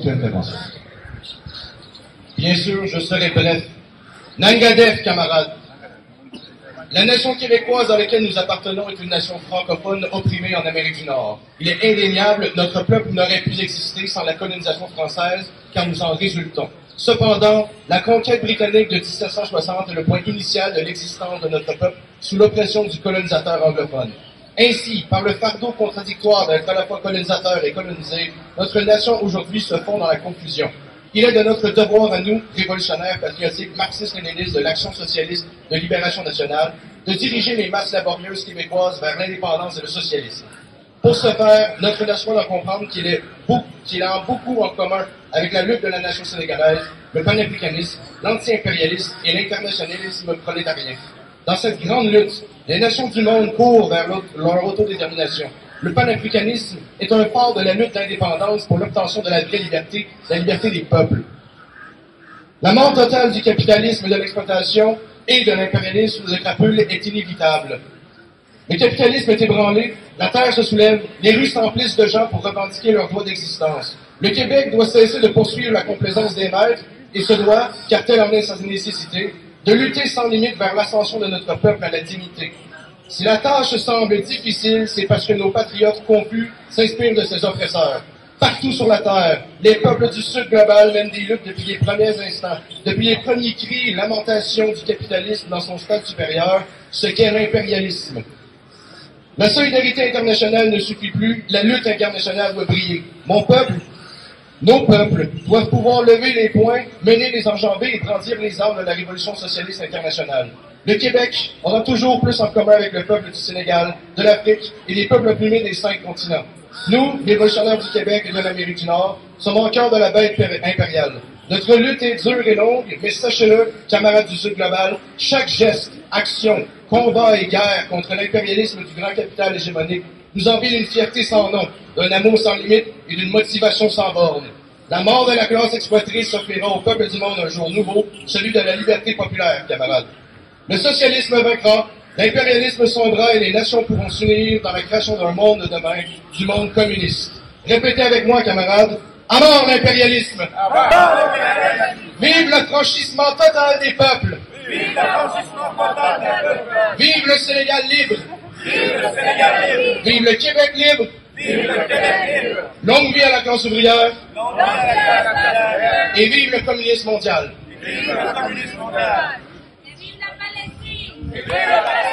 toute intervention. Bien sûr, je serai bref. Nangadef, camarades. La nation québécoise à laquelle nous appartenons est une nation francophone opprimée en Amérique du Nord. Il est indéniable, notre peuple n'aurait pu exister sans la colonisation française, car nous en résultons. Cependant, la conquête britannique de 1760 est le point initial de l'existence de notre peuple sous l'oppression du colonisateur anglophone. Ainsi, par le fardeau contradictoire d'être à la fois colonisateur et colonisé, notre nation aujourd'hui se fond dans la confusion. Il est de notre devoir à nous, révolutionnaires, patriotiques, marxistes-léninistes de l'Action socialiste de libération nationale, de diriger les masses laborieuses québécoises vers l'indépendance et le socialisme. Pour ce faire, notre nation doit comprendre qu'il a beaucoup en commun avec la lutte de la nation sénégalaise, le panafricanisme, l'anti-impérialisme et l'internationalisme prolétarien. Dans cette grande lutte, les nations du monde courent vers leur autodétermination. Le panafricanisme est un phare de la lutte d'indépendance pour l'obtention de la vraie liberté, la liberté des peuples. La mort totale du capitalisme et de l'exploitation et de l'impérialisme de crapule est inévitable. Le capitalisme est ébranlé, la terre se soulève, les rues s'emplissent de gens pour revendiquer leur droit d'existence. Le Québec doit cesser de poursuivre la complaisance des maîtres et se doit, car telle en est sa nécessité, de lutter sans limite vers l'ascension de notre peuple à la dignité. Si la tâche semble difficile, c'est parce que nos patriotes confus s'inspirent de ces oppresseurs. Partout sur la Terre, les peuples du Sud global mènent des luttes depuis les premiers instants, depuis les premiers cris et lamentations du capitalisme dans son stade supérieur, ce qu'est l'impérialisme. La solidarité internationale ne suffit plus, la lutte internationale doit briller. Mon peuple, nos peuples doivent pouvoir lever les poings, mener les enjambées et brandir les armes de la révolution socialiste internationale. Le Québec aura toujours plus en commun avec le peuple du Sénégal, de l'Afrique et les peuples opprimés des 5 continents. Nous, les révolutionnaires du Québec et de l'Amérique du Nord, sommes au cœur de la bête impériale. Notre lutte est dure et longue, mais sachez-le, camarades du Sud global, chaque geste, action, combat et guerre contre l'impérialisme du grand capital hégémonique nous envie d'une fierté sans nom, d'un amour sans limite et d'une motivation sans borne. La mort de la classe exploitrice s'offrira au peuple du monde un jour nouveau, celui de la liberté populaire, camarades. Le socialisme vaincra, l'impérialisme sombra et les nations pourront s'unir dans la création d'un monde de demain, du monde communiste. Répétez avec moi, camarades. À mort l'impérialisme! Vive l'affranchissement total des peuples! Vive l'affranchissement total des peuples! Vive le Sénégal libre! Vive le Sénégal libre! Vive le Québec libre! Vive le Québec libre! Longue vie à la classe ouvrière! Longue vie à la classe ouvrière! Et vive le communisme mondial! Vive le communisme mondial! Et vive la Palestine! Vive la Palestine!